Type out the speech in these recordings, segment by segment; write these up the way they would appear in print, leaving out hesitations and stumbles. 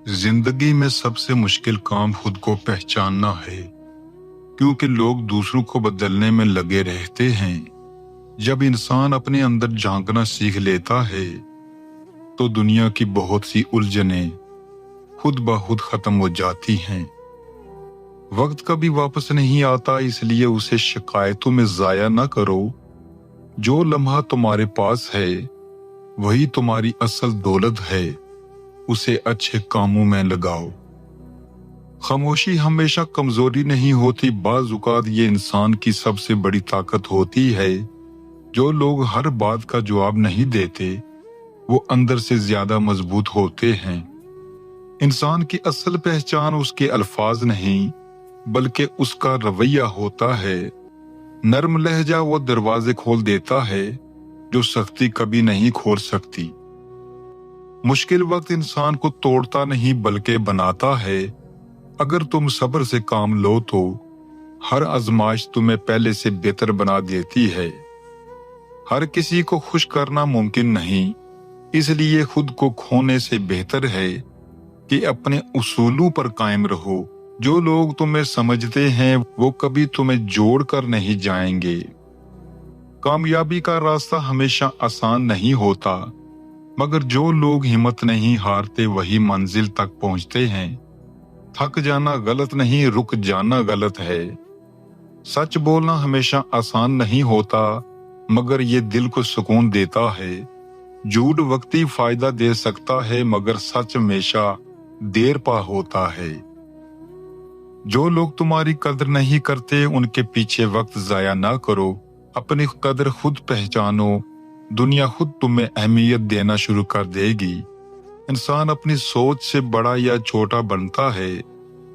जिंदगी में सबसे मुश्किल काम खुद को पहचानना है, क्योंकि लोग दूसरों को बदलने में लगे रहते हैं। जब इंसान अपने अंदर झांकना सीख लेता है तो दुनिया की बहुत सी उलझनें खुद ब खुद खत्म हो जाती हैं। वक्त कभी वापस नहीं आता, इसलिए उसे शिकायतों में जाया न करो। जो लम्हा तुम्हारे पास है वही तुम्हारी असल दौलत है, उसे अच्छे कामों में लगाओ। खामोशी हमेशा कमजोरी नहीं होती, बाज़ औक़ात ये इंसान की सबसे बड़ी ताकत होती है। जो लोग हर बात का जवाब नहीं देते वो अंदर से ज्यादा मजबूत होते हैं। इंसान की असल पहचान उसके अल्फाज नहीं बल्कि उसका रवैया होता है। नरम लहजा वो दरवाजे खोल देता है जो सख्ती कभी नहीं खोल सकती। मुश्किल वक्त इंसान को तोड़ता नहीं बल्कि बनाता है। अगर तुम सब्र से काम लो तो हर आजमाइश तुम्हें पहले से बेहतर बना देती है। हर किसी को खुश करना मुमकिन नहीं, इसलिए खुद को खोने से बेहतर है कि अपने उसूलों पर कायम रहो। जो लोग तुम्हें समझते हैं वो कभी तुम्हें जोड़ कर नहीं जाएंगे। कामयाबी का रास्ता हमेशा आसान नहीं होता, मगर जो लोग हिम्मत नहीं हारते वही मंजिल तक पहुंचते हैं। थक जाना गलत नहीं, रुक जाना गलत है। सच बोलना हमेशा आसान नहीं होता, मगर ये दिल को सुकून देता है। झूठ वक्ती फायदा दे सकता है, मगर सच हमेशा देर पा होता है। जो लोग तुम्हारी कदर नहीं करते उनके पीछे वक्त जाया ना करो। अपनी कदर खुद पहचानो, दुनिया खुद तुम्हें अहमियत देना शुरू कर देगी। इंसान अपनी सोच से बड़ा या छोटा बनता है।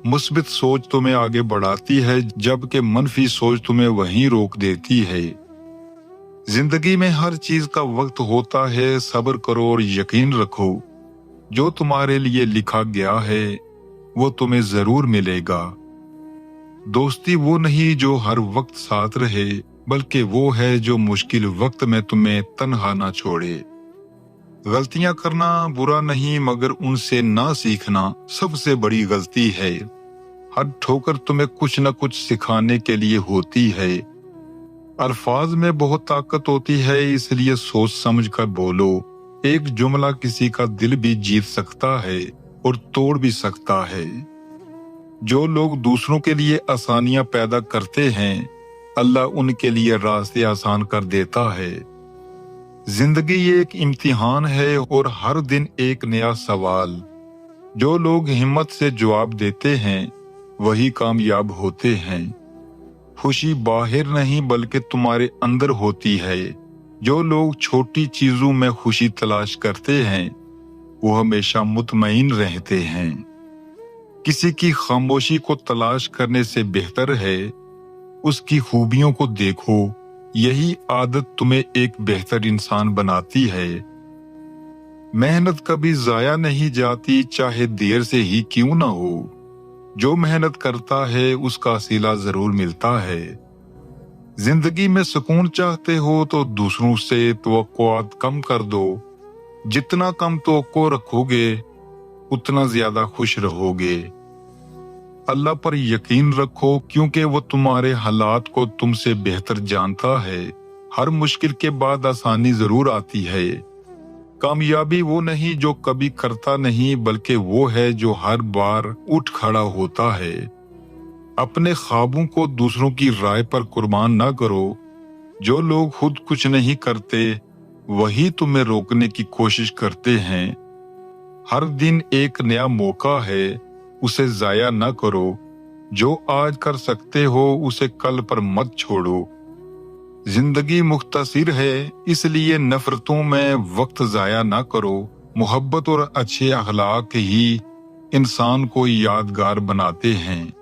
मुस्बित सोच तुम्हें आगे बढ़ाती है, जबकि मनफी सोच तुम्हें वहीं रोक देती है। जिंदगी में हर चीज का वक्त होता है। सब्र करो और यकीन रखो, जो तुम्हारे लिए लिखा गया है वो तुम्हें जरूर मिलेगा। दोस्ती वो नहीं जो हर वक्त साथ रहे, बल्कि वो है जो मुश्किल वक्त में तुम्हें तन्हा ना छोड़े। गलतियां करना बुरा नहीं, मगर उनसे ना सीखना सबसे बड़ी गलती है। हर ठोकर तुम्हें कुछ न कुछ सिखाने के लिए होती है। अल्फाज में बहुत ताकत होती है, इसलिए सोच समझ कर बोलो। एक जुमला किसी का दिल भी जीत सकता है और तोड़ भी सकता है। जो लोग दूसरों के लिए आसानियां पैदा करते हैं, अल्लाह उनके लिए रास्ते आसान कर देता है। जिंदगी एक इम्तिहान है और हर दिन एक नया सवाल। जो लोग हिम्मत से जवाब देते हैं वही कामयाब होते हैं। खुशी बाहर नहीं बल्कि तुम्हारे अंदर होती है। जो लोग छोटी चीजों में खुशी तलाश करते हैं वो हमेशा मुतमईन रहते हैं। किसी की खामोशी को तलाश करने से बेहतर है उसकी खूबियों को देखो। यही आदत तुम्हें एक बेहतर इंसान बनाती है। मेहनत कभी जाया नहीं जाती, चाहे देर से ही क्यों ना हो। जो मेहनत करता है उसका सिला जरूर मिलता है। जिंदगी में सुकून चाहते हो तो दूसरों से तवक्कुआत कम कर दो। जितना कम तवक्को रखोगे उतना ज्यादा खुश रहोगे। अल्लाह पर यकीन रखो, क्योंकि वो तुम्हारे हालात को तुमसे बेहतर जानता है। हर मुश्किल के बाद आसानी जरूर आती है। कामयाबी वो नहीं जो कभी करता नहीं, बल्कि वो है जो हर बार उठ खड़ा होता है। अपने ख्वाबों को दूसरों की राय पर कुर्बान ना करो। जो लोग खुद कुछ नहीं करते वही तुम्हें रोकने की कोशिश करते हैं। हर दिन एक नया मौका है, उसे जाया ना करो। जो आज कर सकते हो उसे कल पर मत छोड़ो। जिंदगी मुख्तसर है, इसलिए नफरतों में वक्त जाया ना करो। मोहब्बत और अच्छे अखलाक ही इंसान को यादगार बनाते हैं।